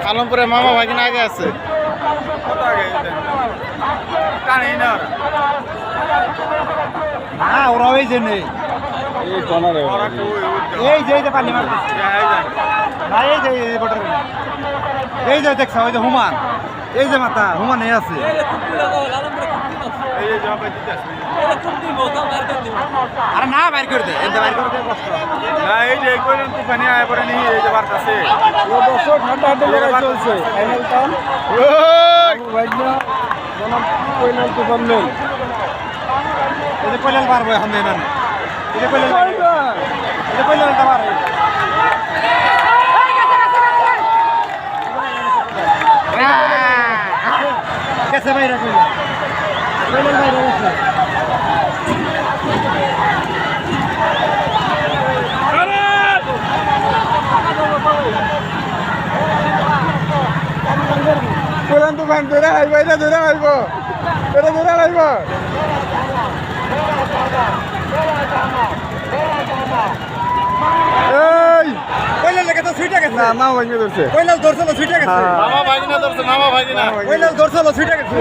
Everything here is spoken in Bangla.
আলমপুরে মামা ভাগিনা আগে আছে। না ওরা ওই যে নেই এই যে পানি মারতেছে না এই যে বর্ডার এই যে দেখছ ওই যে হুমান এই যে মাথা হুমান এই আছে আরে না বাইর করে দে এতে বাইর করে দে কষ্ট না এই যে কইলেন তুফানি আয় পড়ে নি এই যে বারতাছে ও দর্শক ঠান্ডা ঠান্ডা লড়াই চলছে ফাইনাল টান ভাইনা জনাব কইলেন তুফান নেই এই যে কইলেন পারবো এখন নেই না এই যে কইলেন তা পারবে कैसे भाई रखो कोई भाई रखो कोई तो बंद दे है भाई दे रहा है वो तेरे दे रहा है वो কইলা লেগে তো ছুটে গেছে না মামা ভাগিনা ধরছে কইলা ধরছে ছুটে গেছে মামা ভাগিনা ধরছে মামা ভাগিনা কইলা ধরছে ছুটে গেছে